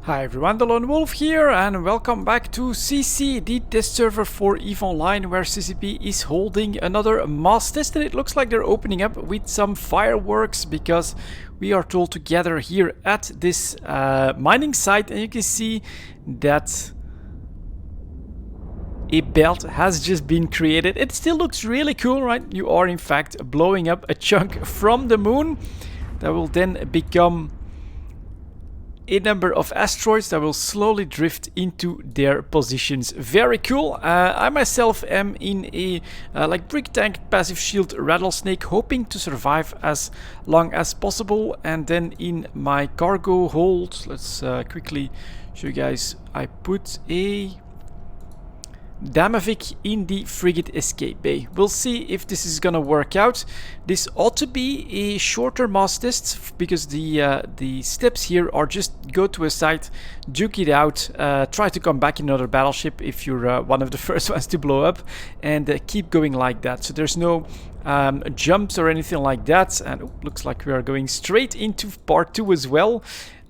Hi everyone, delonewolf here and welcome back to SiSi, the test server for EVE Online, where CCP is holding another mass test, and it looks like they're opening up with some fireworks because we are told to gather here at this mining site, and you can see that a belt has just been created. It still looks really cool, right? You are in fact blowing up a chunk from the moon that will then become a number of asteroids that will slowly drift into their positions. Very cool. I myself am in a like brick tank passive shield rattlesnake, hoping to survive as long as possible. And then in my cargo hold, let's quickly show you guys, I put a Damavic in the Frigate escape bay. We'll see if this is gonna work out. This ought to be a shorter mass test because the steps here are just go to a site, duke it out, try to come back in another battleship if you're one of the first ones to blow up, and keep going like that. So there's no jumps or anything like that. And looks like we are going straight into part 2 as well,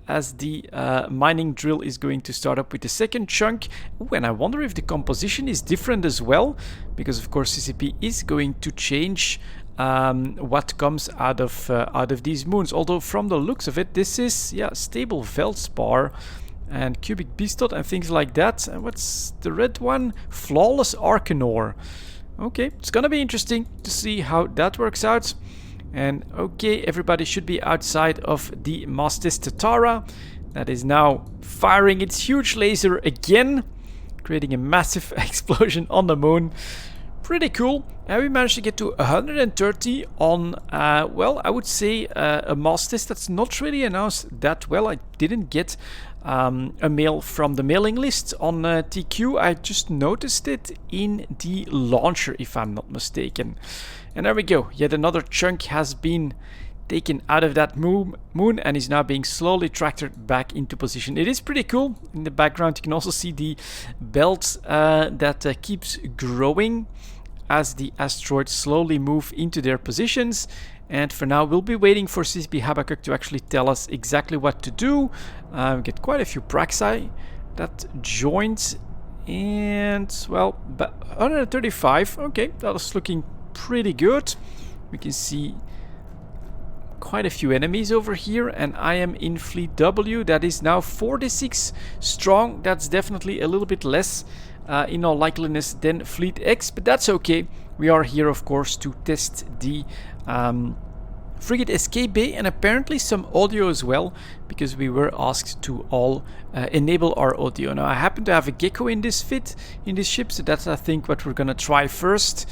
as the mining drill is going to start up with the second chunk. Ooh, and I wonder if the composition is different as well, because of course CCP is going to change what comes out of these moons. Although from the looks of it, this is stable Veldspar and cubic beastot and things like that. And what's the red one? Flawless Arcanor. Okay, it's gonna be interesting to see how that works out. And okay, everybody should be outside of the Mastis Tatara. That is now firing its huge laser again, creating a massive explosion on the moon. Pretty cool. And we managed to get to 130 on, well, I would say a Mastis that's not really announced that well. I didn't get a mail from the mailing list on TQ. I just noticed it in the launcher, if I'm not mistaken. And there we go. Yet another chunk has been taken out of that moon and is now being slowly tractored back into position. It is pretty cool. In the background, you can also see the belt that keeps growing as the asteroids slowly move into their positions. And for now, we'll be waiting for CCP Habakkuk to actually tell us exactly what to do. We get quite a few Praxi that joined. And, well, 135. Okay, that was looking pretty good. We can see quite a few enemies over here, and I am in Fleet W. That is now 46 strong. That's definitely a little bit less in all likeliness than Fleet X, but that's okay. We are here, of course, to test the Frigate escape bay and apparently some audio as well, because we were asked to all enable our audio. Now I happen to have a Gecko in this ship, so that's I think what we're gonna try first.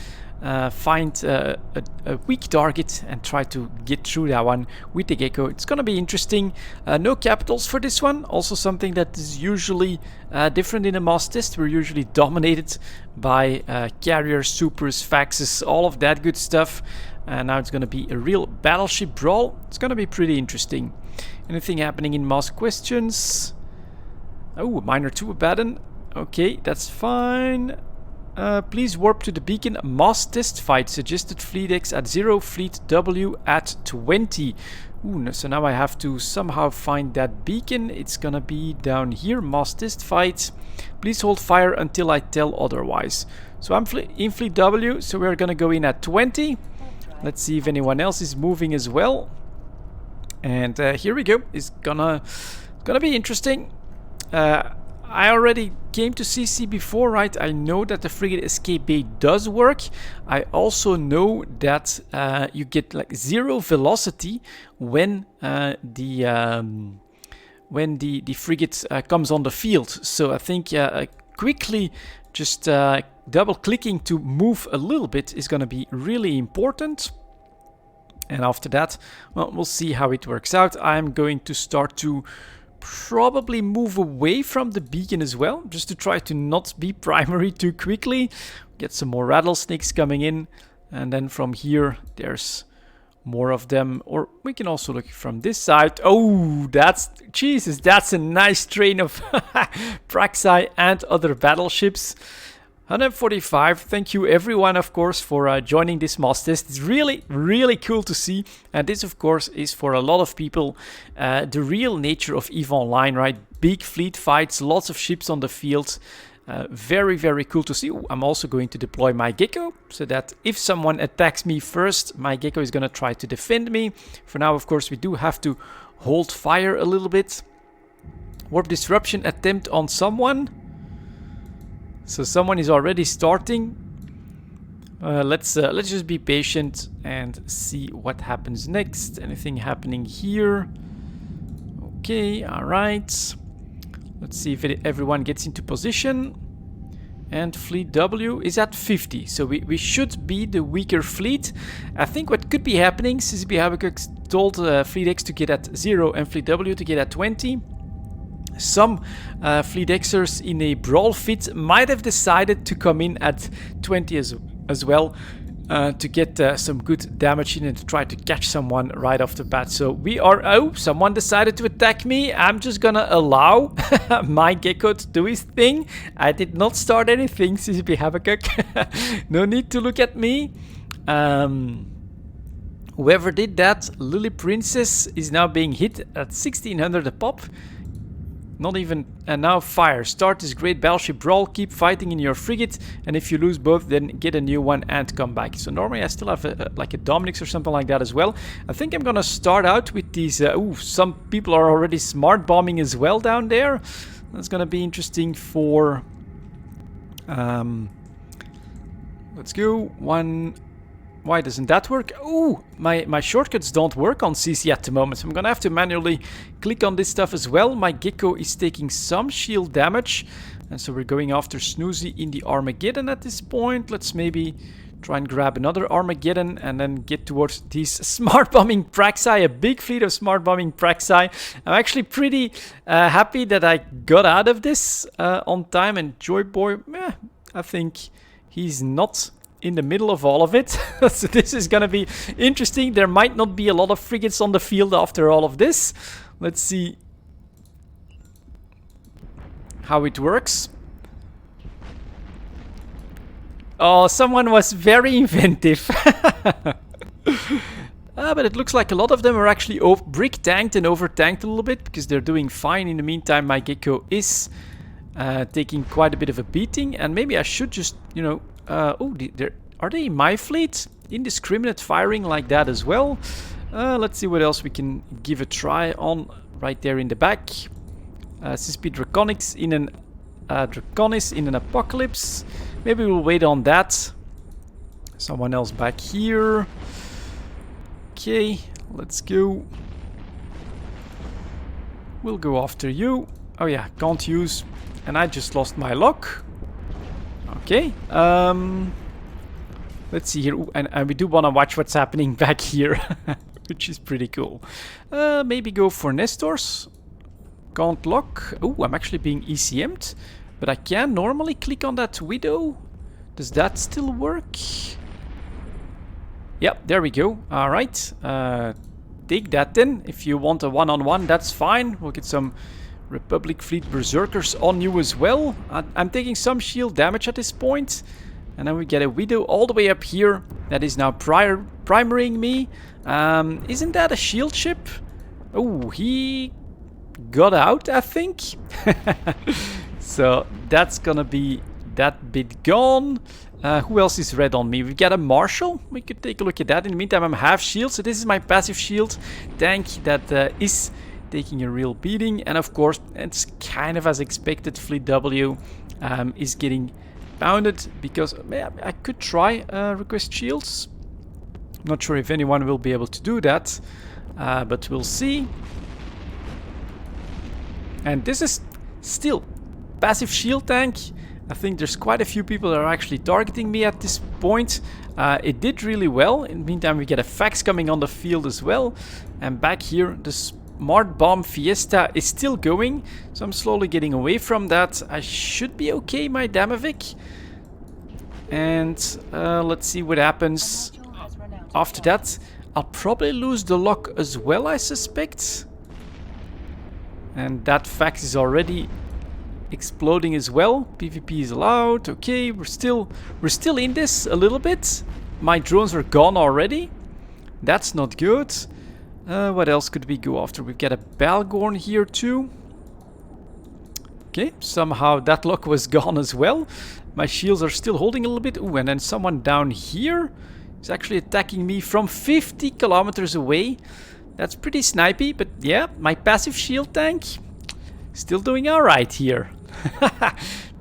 Find a weak target and try to get through that one with the Gecko. It's gonna be interesting. No capitals for this one. Also something that is usually different in a mass test. We're usually dominated by carriers, supers, faxes, all of that good stuff. And now it's gonna be a real battleship brawl. It's gonna be pretty interesting. Anything happening in mass questions? Oh, minor 2 abandon. Okay, that's fine. Please warp to the beacon. Mass test fight. Suggested Fleet X at 0, Fleet W at 20. Ooh, so now I have to somehow find that beacon. It's gonna be down here. Mass test fight. Please hold fire until I tell otherwise. So I'm in Fleet W, so we're gonna go in at 20. Let's see if anyone else is moving as well. And here we go. It's gonna be interesting. I already came to CC before, right? I know that the Frigate escape bay does work. I also know that you get like 0 velocity when the frigate comes on the field. So I think quickly just double clicking to move a little bit is going to be really important. And after that, well, we'll see how it works out. I'm going to start to probably move away from the beacon as well, just to try to not be primary too quickly. Get some more rattlesnakes coming in, and then from here there's more of them. Or we can also look from this side. Oh, that's Jesus, that's a nice train of Praxi and other battleships. 145. Thank you everyone, of course, for joining this moss test. It's really, really cool to see. And this, of course, is for a lot of people the real nature of EVE Online, right? Big fleet fights, lots of ships on the field. Very, very cool to see. I'm also going to deploy my Gecko so that if someone attacks me first, my Gecko is going to try to defend me. For now, of course, we do have to hold fire a little bit. Warp disruption attempt on someone. So someone is already starting. Let's just be patient and see what happens next. Anything happening here? Okay, all right. Let's see if everyone gets into position. And fleet W is at 50, so we should be the weaker fleet. I think what could be happening, SiSi Habakkuk told fleet X to get at 0 and fleet W to get at 20. Some fleet Xers in a brawl fit might have decided to come in at 20 as well to get some good damage in and to try to catch someone right off the bat. So we are... Oh, someone decided to attack me. I'm just gonna allow my Gecko to do his thing. I did not start anything, SiSi Habakkuk. No need to look at me. Whoever did that, Lily Princess, is now being hit at 1600 a pop. Not even... And now fire. Start this great battleship brawl. Keep fighting in your frigate. And if you lose both, then get a new one and come back. So normally I still have like a Dominix or something like that as well. I think I'm gonna start out with these... some people are already smart bombing as well down there. That's gonna be interesting for... let's go. One... Why doesn't that work? Oh, my shortcuts don't work on SiSi at the moment, so I'm gonna have to manually click on this stuff as well. My Gecko is taking some shield damage, and so we're going after Snoozy in the Armageddon at this point. Let's maybe try and grab another Armageddon and then get towards these smart bombing Praxi, a big fleet of smart bombing Praxi. I'm actually pretty happy that I got out of this on time, and Joy Boy, I think he's not in the middle of all of it. So this is gonna be interesting. There might not be a lot of frigates on the field after all of this. Let's see how it works. Oh, someone was very inventive. But it looks like a lot of them are actually brick tanked and over tanked a little bit because they're doing fine. In the meantime, my Gecko is taking quite a bit of a beating, and maybe I should just, you know, are they in my fleet? Indiscriminate firing like that as well. Let's see what else we can give a try on right there in the back. SiSi Draconics in an Draconis in an Apocalypse. Maybe we'll wait on that. Someone else back here. Okay, let's go. We'll go after you. Oh yeah, can't use. And I just lost my lock. Okay, let's see here. Ooh, and we do want to watch what's happening back here, which is pretty cool. Maybe go for Nestors. Can't lock. Oh, I'm actually being ECM'd, but I can normally click on that Widow. Does that still work? Yep, there we go. All right, take that then. If you want a one-on-one, that's fine. We'll get some Republic Fleet Berserkers on you as well. I'm taking some shield damage at this point. And then we get a Widow all the way up here that is now primering me. Isn't that a shield ship? Oh, he got out, I think. So that's gonna be that bit gone. Who else is red on me? We've got a Marshal. We could take a look at that. In the meantime, I'm half shield. So this is my passive shield tank that is taking a real beating. And of course, it's kind of as expected. Fleet W is getting pounded because I could try request shields. Not sure if anyone will be able to do that, but we'll see. And this is still passive shield tank. I think there's quite a few people that are actually targeting me at this point. It did really well. In the meantime, we get a fax coming on the field as well. And back here, the Smart Bomb Fiesta is still going. So I'm slowly getting away from that. I should be okay, my Damavik. And let's see what happens after that. I'll probably lose the lock as well, I suspect. And that fax is already exploding as well. PvP is allowed. Okay, we're still in this a little bit. My drones are gone already. That's not good. What else could we go after? We've got a Balgorn here too. Okay, somehow that lock was gone as well. My shields are still holding a little bit. Ooh, and then someone down here is actually attacking me from 50 kilometers away. That's pretty snipey, but yeah, my passive shield tank still doing alright here.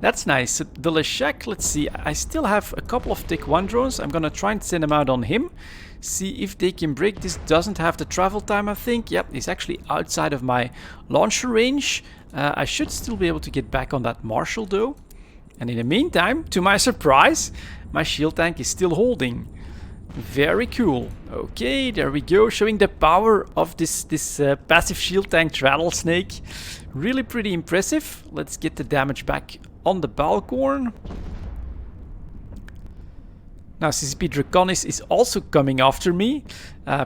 That's nice. The Leshek, let's see. I still have a couple of Tick 1 drones. I'm gonna try and send them out on him. See if they can break. This doesn't have the travel time, I think. Yep, he's actually outside of my launcher range. I should still be able to get back on that Marshal though. And in the meantime, to my surprise, my shield tank is still holding. Very cool. Okay, there we go, showing the power of this passive shield tank Rattlesnake. Really pretty impressive. Let's get the damage back on the Balgorn. Now CCP Draconis is also coming after me.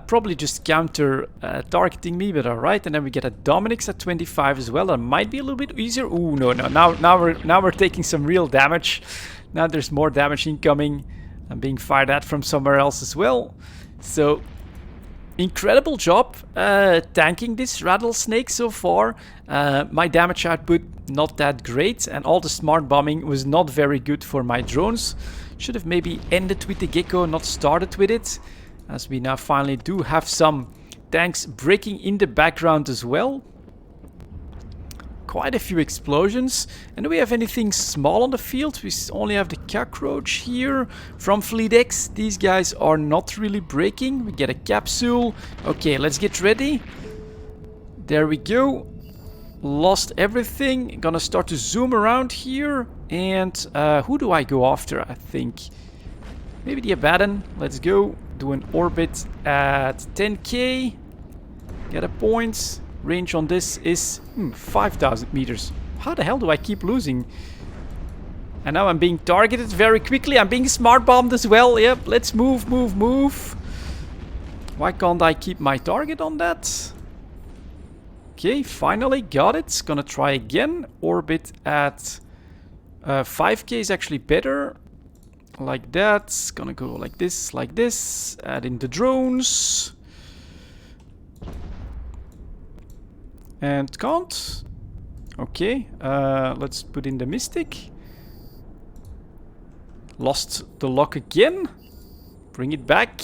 Probably just counter targeting me, but alright. And then we get a Dominix at 25 as well. That might be a little bit easier. Ooh, no. Now we're taking some real damage. Now there's more damage incoming. I'm being fired at from somewhere else as well. So, incredible job tanking this Rattlesnake so far. My damage output not that great, and all the smart bombing was not very good for my drones. Should have maybe ended with the Gecko, not started with it, as we now finally do have some tanks breaking in the background as well. Quite a few explosions. And do we have anything small on the field? We only have the Cockroach here from Fleet X. These guys are not really breaking. We get a capsule. Okay, let's get ready. There we go. Lost everything. Gonna start to zoom around here. And who do I go after? I think maybe the Abaddon. Let's go. Do an orbit at 10k. Get a point. Range on this is 5,000 meters. How the hell do I keep losing? And now I'm being targeted very quickly. I'm being smart bombed as well. Yep, let's move. Why can't I keep my target on that? Okay, finally got it. Gonna try again. Orbit at 5k is actually better. Like that. Gonna go like this. Add in the drones. And can't. Okay, let's put in the Mystic. Lost the lock again. Bring it back.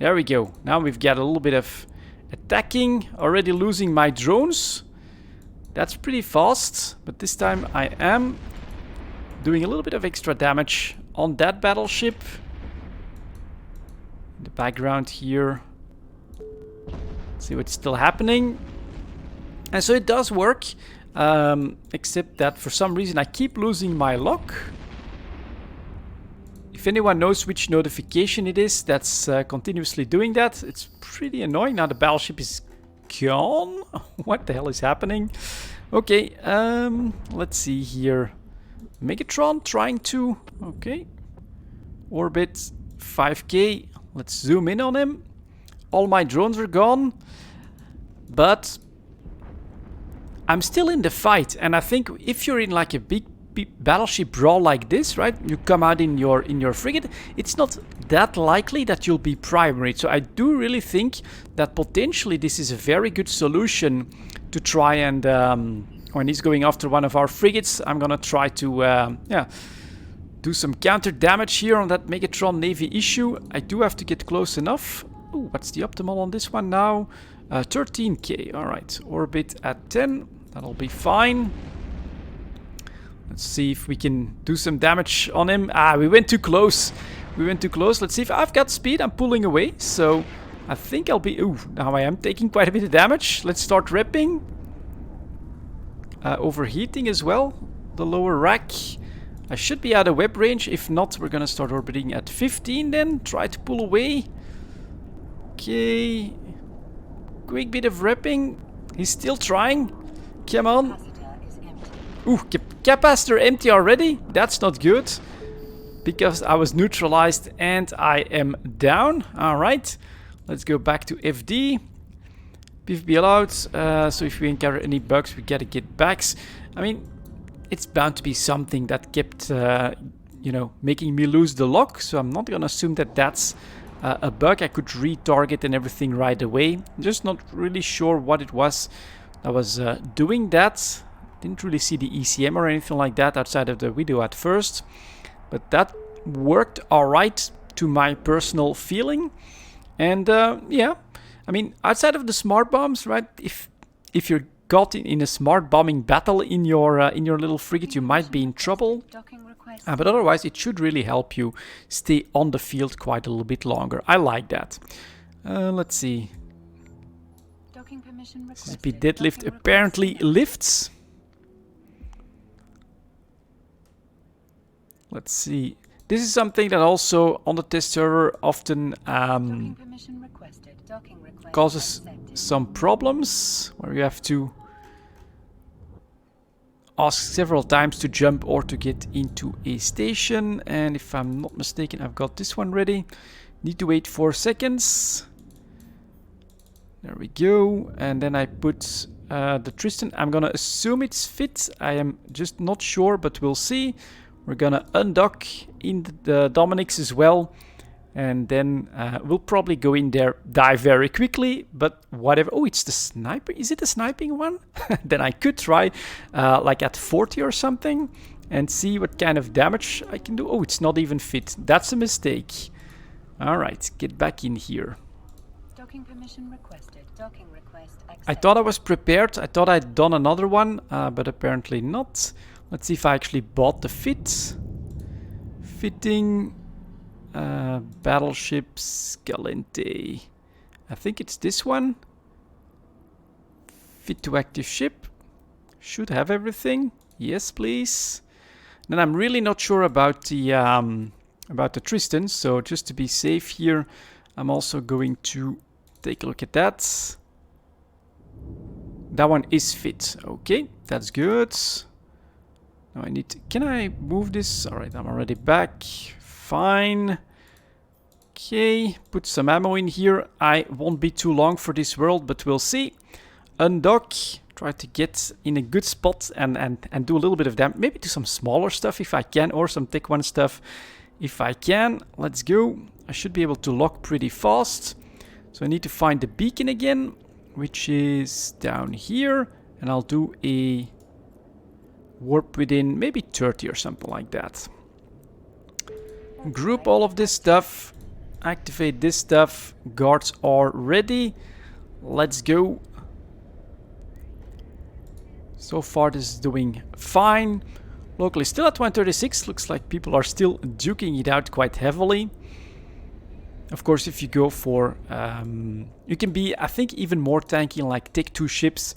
There we go. Now we've got a little bit of attacking. Already losing my drones. That's pretty fast. But this time I am doing a little bit of extra damage on that battleship. In the background here. See what's still happening. And so it does work, except that for some reason I keep losing my lock. If anyone knows which notification it is that's continuously doing that, it's pretty annoying. Now the battleship is gone. What the hell is happening? Okay, let's see here. Megatron trying to... Okay. Orbit 5k. Let's zoom in on him. All my drones are gone. But... I'm still in the fight, and I think if you're in like a big battleship brawl like this, right? You come out in your frigate, it's not that likely that you'll be primary. So I do really think that potentially this is a very good solution to try and when he's going after one of our frigates, I'm gonna try to do some counter damage here on that Megatron Navy issue. I do have to get close enough. Ooh, what's the optimal on this one now? 13k. All right, orbit at 10. That'll be fine. Let's see if we can do some damage on him. Ah, we went too close. Let's see if I've got speed. I'm pulling away, so I think I'll be... Ooh, now I am taking quite a bit of damage. Let's start repping. Overheating as well. The lower rack. I should be out of web range. If not, we're gonna start orbiting at 15 then. Try to pull away. Okay. Quick bit of repping. He's still trying. Come on. Ooh, capacitor empty already. That's not good. Because I was neutralized and I am down. Alright. Let's go back to FD. PvP allowed. So if we encounter any bugs, we gotta get backs. I mean, it's bound to be something that kept, you know, making me lose the lock. So I'm not going to assume that that's a bug. I could retarget and everything right away. I'm just not really sure what it was that was doing that. Didn't really see the ECM or anything like that outside of the video at first. But that worked alright to my personal feeling. And yeah, I mean, outside of the smart bombs, right? If you're got in a smart bombing battle in your little frigate, you might be in trouble. But otherwise, it should really help you stay on the field quite a little bit longer. I like that. Let's see. SiSi deadlift apparently lifts. Let's see. This is something that also on the test server often causes some problems, where you have to ask several times to jump or to get into a station. And if I'm not mistaken, I've got this one ready. Need to wait 4 seconds. There we go. And then I put the Tristan. I'm gonna assume it's fit. I am just not sure, but we'll see. We're gonna undock in the Dominic's as well. And then we'll probably go in there, die very quickly, but whatever. Oh, it's the sniper. Is it the sniping one? Then I could try like at 40 or something and see what kind of damage I can do. Oh, it's not even fit. That's a mistake. All right, get back in here. Docking permission requested. Docking request accepted. I thought I was prepared. I thought I'd done another one, but apparently not. Let's see if I actually bought the fit. Fitting. Battleship Scalente. I think it's this one. Fit to active ship. Should have everything. Yes, please. Then I'm really not sure about the Tristan. So just to be safe here, I'm also going to take a look at that. That one is fit. Okay, that's good. Now I need to, can I move this? All right, I'm already back. Fine. Okay, put some ammo in here. I won't be too long for this world, but we'll see. Undock. Try to get in a good spot and do a little bit of damage. Maybe do some smaller stuff if I can, or some Tech 1 stuff if I can. Let's go. I should be able to lock pretty fast. So I need to find the beacon again, which is down here. And I'll do a warp within maybe 30 or something like that. Group all of this stuff. Activate this stuff. Guards are ready. Let's go. So far this is doing fine. Locally still at 136. Looks like people are still duking it out quite heavily. Of course, if you go for... you can be, I think, even more tanky, like take 2 ships.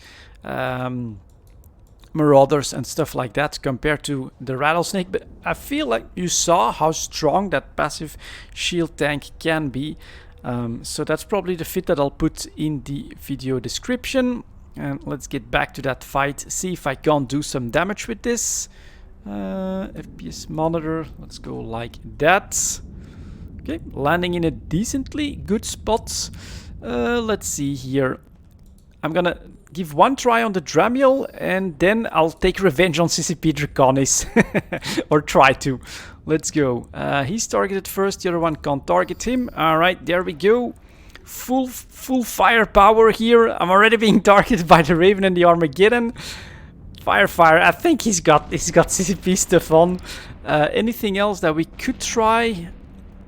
Marauders and stuff like that compared to the Rattlesnake, but I feel like you saw how strong that passive shield tank can be, so that's probably the fit that I'll put in the video description. And let's get back to that fight, see if I can't do some damage with this. FPS monitor, let's go like that. Okay, landing in a decently good spot. Let's see here. I'm gonna give one try on the Dramiel, and then I'll take revenge on CCP Draconis. Or try to. Let's go. He's targeted first, the other one can't target him. Alright, there we go. Full firepower here. I'm already being targeted by the Raven and the Armageddon. Fire. I think he's got CCP stuff on. Anything else that we could try?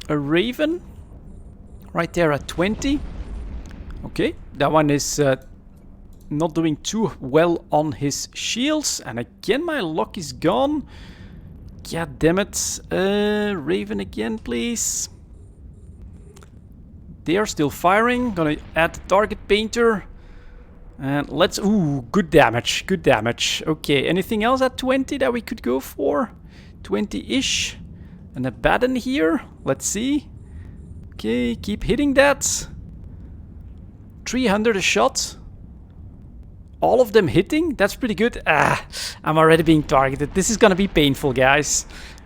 A Raven. Right there at 20. Okay, that one is... not doing too well on his shields, and again my lock is gone. God damn it. Raven again, please. They are still firing. Gonna add the target painter, and let's... Ooh, good damage. Okay, anything else at 20 that we could go for? 20-ish. And a Baden here. Let's see. Okay, keep hitting that. 300 a shot. All of them hitting? That's pretty good. I'm already being targeted. This is gonna be painful, guys.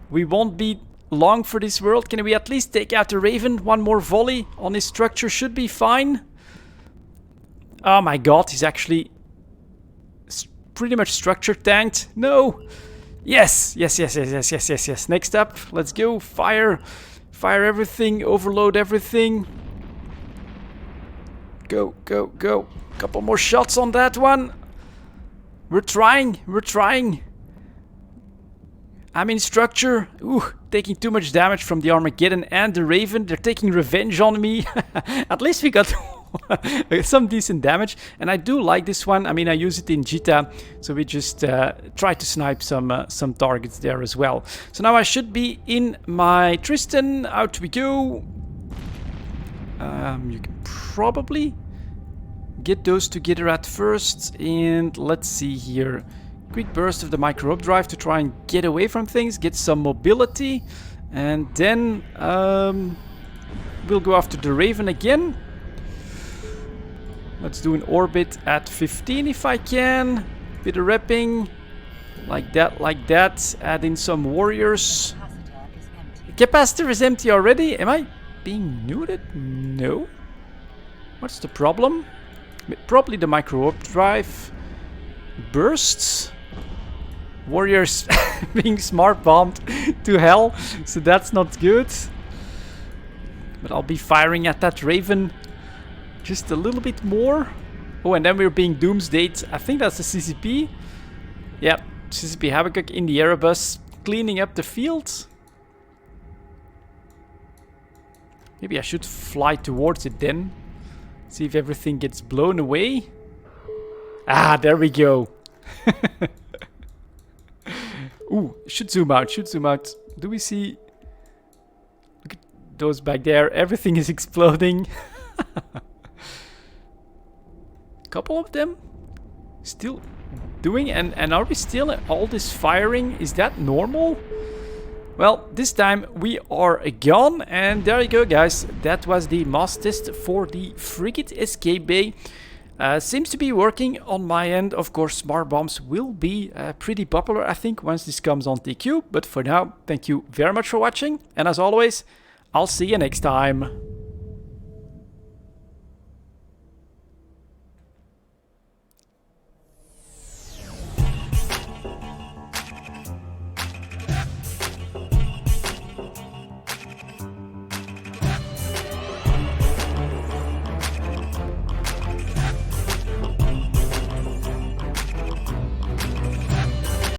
We won't be long for this world. Can we at least take out the Raven? One more volley on his structure should be fine. Oh my god, he's actually pretty much structure tanked. No! Yes, yes, yes, yes, yes, yes, yes, yes. Next up, let's go. Fire. Fire everything. Overload everything. Go, go, go. Couple more shots on that one. We're trying. We're trying. I'm in structure. Ooh, taking too much damage from the Armageddon and the Raven. They're taking revenge on me. At least we got some decent damage. And I do like this one. I mean, I use it in Jita. So we just try to snipe some targets there as well. So now I should be in my Tristan. Out we go. You can probably get those together at first. And let's see here. Quick burst of the micro updrive to try and get away from things, get some mobility, and then we'll go after the Raven again. Let's do an orbit at 15 if I can. Bit of repping, like that. Add in some warriors. The capacitor is empty already. Am I being neutered? No. What's the problem? Probably the micro updrive bursts. Warriors being smart bombed to hell, so that's not good. But I'll be firing at that Raven just a little bit more. Oh, and then we're being doomsdayed. I think that's the CCP. Yeah, CCP Habakkuk in the Erebus, cleaning up the field. Maybe I should fly towards it then. See if everything gets blown away. Ah, there we go. Ooh, should zoom out, Do we see? Look at those back there. Everything is exploding. Couple of them still doing, and are we still all this firing? Is that normal? Well, this time we are gone, and there you go, guys. That was the mass test for the Frigate escape bay. Seems to be working on my end. Of course, smart bombs will be pretty popular, I think, once this comes on TQ. But for now, thank you very much for watching. And as always, I'll see you next time.